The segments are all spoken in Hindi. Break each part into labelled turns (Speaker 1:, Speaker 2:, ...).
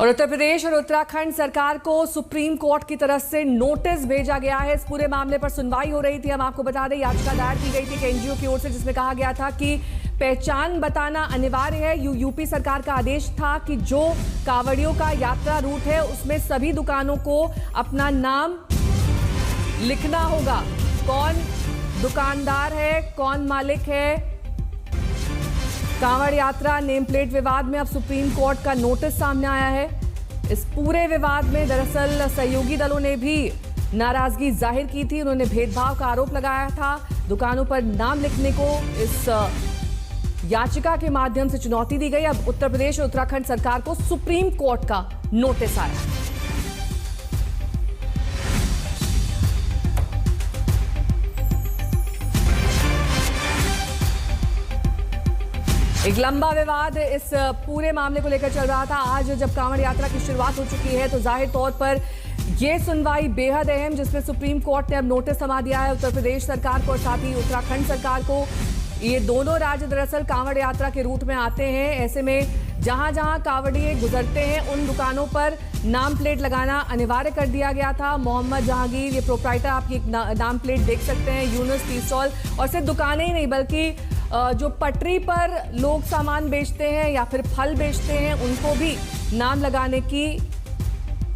Speaker 1: और उत्तर प्रदेश और उत्तराखंड सरकार को सुप्रीम कोर्ट की तरफ से नोटिस भेजा गया है। इस पूरे मामले पर सुनवाई हो रही थी। हम आपको बता दें, याचिका दायर की गई थी एक एनजीओ की ओर से, जिसमें कहा गया था कि पहचान बताना अनिवार्य है। यूपी सरकार का आदेश था कि जो कांवड़ियों का यात्रा रूट है उसमें सभी दुकानों को अपना नाम लिखना होगा। कौन दुकानदार है, कौन मालिक है। कांवड़ यात्रा नेम प्लेट विवाद में अब सुप्रीम कोर्ट का नोटिस सामने आया है। इस पूरे विवाद में दरअसल सहयोगी दलों ने भी नाराजगी जाहिर की थी। उन्होंने भेदभाव का आरोप लगाया था। दुकानों पर नाम लिखने को इस याचिका के माध्यम से चुनौती दी गई। अब उत्तर प्रदेश और उत्तराखंड सरकार को सुप्रीम कोर्ट का नोटिस आया। एक लंबा विवाद इस पूरे मामले को लेकर चल रहा था। आज जब कांवड़ यात्रा की शुरुआत हो चुकी है तो जाहिर तौर पर यह सुनवाई बेहद अहम, जिसमें सुप्रीम कोर्ट ने अब नोटिस थमा दिया है उत्तर प्रदेश सरकार को और साथ ही उत्तराखंड सरकार को। ये दोनों राज्य दरअसल कांवड़ यात्रा के रूट में आते हैं। ऐसे में जहां जहां कांवड़िए गुजरते हैं उन दुकानों पर नाम प्लेट लगाना अनिवार्य कर दिया गया था। मोहम्मद जहांगीर, ये प्रोप्राइटर, आपकी एक नाम प्लेट देख सकते हैं, यूनुस टी स्टॉल, और सिर्फ दुकानें ही नहीं बल्कि जो पटरी पर लोग सामान बेचते हैं या फिर फल बेचते हैं उनको भी नाम लगाने की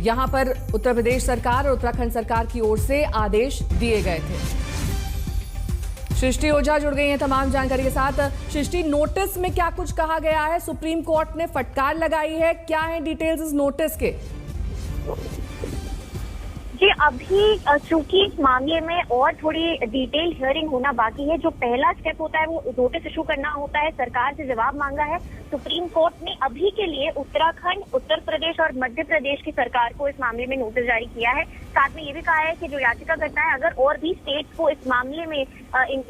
Speaker 1: यहां पर उत्तर प्रदेश सरकार और उत्तराखंड सरकार की ओर से आदेश दिए गए थे। सृष्टि ओझा जुड़ गई हैं तमाम जानकारी के साथ। सृष्टि, नोटिस में क्या कुछ कहा गया है? सुप्रीम कोर्ट ने फटकार लगाई है, क्या है डिटेल्स इस नोटिस के?
Speaker 2: जी, अभी चूंकि इस मामले में और थोड़ी डिटेल हियरिंग होना बाकी है। जो पहला स्टेप होता है वो नोटिस इशू करना होता है, सरकार से जवाब मांगा है। सुप्रीम कोर्ट ने अभी के लिए उत्तराखंड, उत्तर प्रदेश और मध्य प्रदेश की सरकार को इस मामले में नोटिस जारी किया है। साथ में ये भी कहा है कि जो याचिकाकर्ता है अगर और भी स्टेट्स को इस मामले में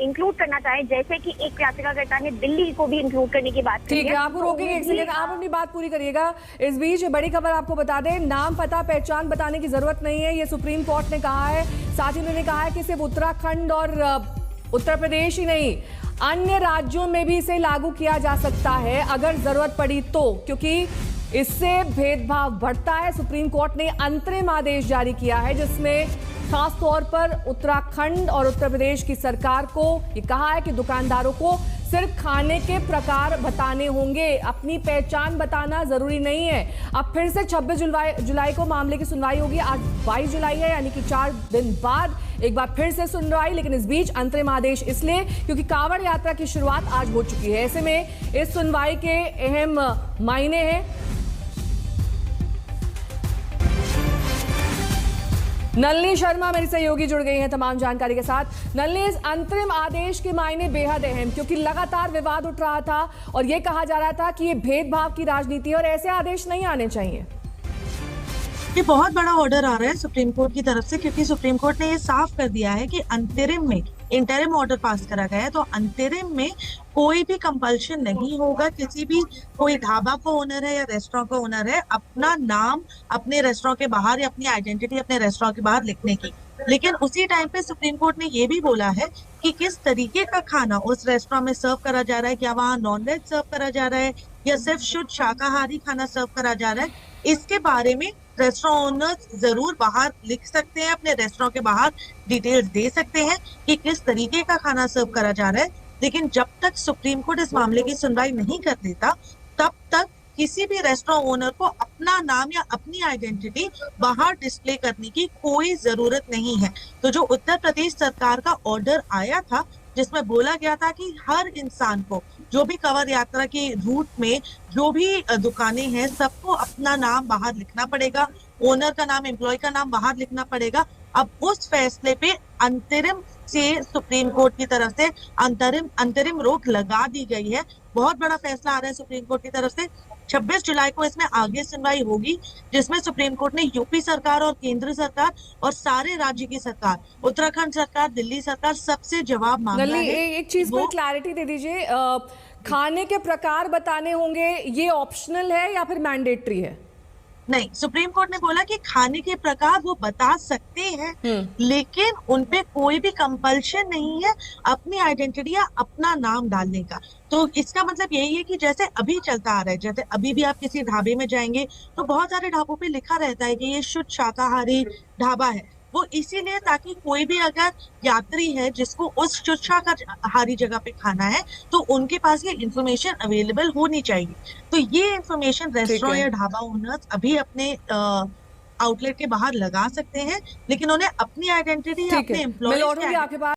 Speaker 2: इंक्लूड करना चाहे, जैसे कि एक याचिकाकर्ता ने दिल्ली को भी इंक्लूड करने की बात की है।
Speaker 1: ठीक है, आपको रोकेंगे एक सेकंड, आप अपनी बात पूरी करिएगा। इस बीच बड़ी खबर आपको बता दें, नाम पता पहचान बताने की जरूरत नहीं है, ये सुप्रीम कोर्ट ने कहा है। साथ ही उन्होंने कहा है कि सिर्फ उत्तराखंड और उत्तर प्रदेश ही नहीं, अन्य राज्यों में भी इसे लागू किया जा सकता है अगर जरूरत पड़ी तो, क्योंकि इससे भेदभाव बढ़ता है। सुप्रीम कोर्ट ने अंतरिम आदेश जारी किया है जिसमें खास तौर पर उत्तराखंड और उत्तर प्रदेश की सरकार को ये कहा है कि दुकानदारों को सिर्फ खाने के प्रकार बताने होंगे, अपनी पहचान बताना जरूरी नहीं है। अब फिर से 26 जुलाई को मामले की सुनवाई होगी। आज 22 जुलाई है, यानी कि 4 दिन बाद एक बार फिर से सुनवाई। लेकिन इस बीच अंतरिम आदेश इसलिए क्योंकि कांवड़ यात्रा की शुरुआत आज हो चुकी है। ऐसे में इस सुनवाई के अहम मायने हैं। नलिनी शर्मा मेरी सहयोगी जुड़ गई हैं तमाम जानकारी के साथ। नलिनी, इस अंतरिम आदेश के मायने बेहद अहम, क्योंकि लगातार विवाद उठ रहा था और ये कहा जा रहा था कि ये भेदभाव की राजनीति है और ऐसे आदेश नहीं आने चाहिए।
Speaker 3: ये बहुत बड़ा ऑर्डर आ रहा है सुप्रीम कोर्ट की तरफ से, क्योंकि सुप्रीम कोर्ट ने ये साफ कर दिया है कि अंतरिम में इंटरिम ऑर्डर पास करा गया है तो अंतरिम में कोई भी कंपल्शन नहीं होगा किसी भी, कोई ढाबा का ओनर है या रेस्टोरेंट का ओनर है, अपना नाम अपने रेस्टोरेंट के बाहर या अपनी आइडेंटिटी अपने रेस्टोरेंट के बाहर लिखने की। लेकिन उसी टाइम पे सुप्रीम कोर्ट ने ये भी बोला है कि किस तरीके का खाना उस रेस्टोरेंट में सर्व करा जा रहा है, क्या वहाँ नॉनवेज सर्व करा जा रहा है या सिर्फ शुद्ध शाकाहारी खाना सर्व करा जा रहा है, इसके बारे में रेस्टोरेंट ओनर्स जरूर बाहर लिख सकते हैं, अपने रेस्टोरेंट के बाहर डिटेल्स दे सकते हैं कि किस तरीके का खाना सर्व करा जा रहा है। लेकिन जब तक सुप्रीम कोर्ट इस मामले की सुनवाई नहीं कर देता तब तक किसी भी रेस्टोरेंट ओनर को अपना नाम या अपनी आइडेंटिटी बाहर डिस्प्ले करने की कोई जरूरत नहीं है। तो जो उत्तर प्रदेश सरकार का ऑर्डर आया था जिसमें बोला गया था कि हर इंसान को, जो भी कांवड़ यात्रा के रूट में जो भी दुकानें हैं, सबको अपना नाम बाहर लिखना पड़ेगा, ओनर का नाम, एम्प्लॉय का नाम बाहर लिखना पड़ेगा। अब उस फैसले पे अंतरिम से सुप्रीम कोर्ट की तरफ से अंतरिम रोक लगा दी गई है। बहुत बड़ा फैसला आ रहा है सुप्रीम कोर्ट की तरफ से। 26 जुलाई को इसमें आगे सुनवाई होगी जिसमें सुप्रीम कोर्ट ने यूपी सरकार और केंद्र सरकार और सारे राज्य की सरकार, उत्तराखंड सरकार, दिल्ली सरकार, सबसे जवाब मांगा है।
Speaker 1: एक चीज पर क्लैरिटी दे दीजिए, खाने के प्रकार बताने होंगे, ये ऑप्शनल है या फिर मैंडेटरी है?
Speaker 3: नहीं, सुप्रीम कोर्ट ने बोला कि खाने के प्रकार वो बता सकते हैं, लेकिन उनपे कोई भी कंपल्शन नहीं है अपनी आइडेंटिटी या अपना नाम डालने का। तो इसका मतलब यही है कि जैसे अभी चलता आ रहा है, जैसे अभी भी आप किसी ढाबे में जाएंगे तो बहुत सारे ढाबों पे लिखा रहता है कि ये शुद्ध शाकाहारी ढाबा है। वो इसीलिए ताकि कोई भी अगर यात्री है जिसको उस शुद्ध शाकाहारी जगह पे खाना है तो उनके पास ये इंफॉर्मेशन अवेलेबल होनी चाहिए। तो ये इंफॉर्मेशन
Speaker 1: ठीक
Speaker 3: रेस्टोरेंट
Speaker 1: है,
Speaker 3: या ढाबा ओनर्स अभी अपने आउटलेट के बाहर लगा सकते हैं, लेकिन उन्हें अपनी आइडेंटिटी या
Speaker 1: ठीक
Speaker 3: अपने
Speaker 1: है, मैं
Speaker 3: एम्प्लॉयज
Speaker 1: लौटूंगी
Speaker 3: की
Speaker 1: आपके पास।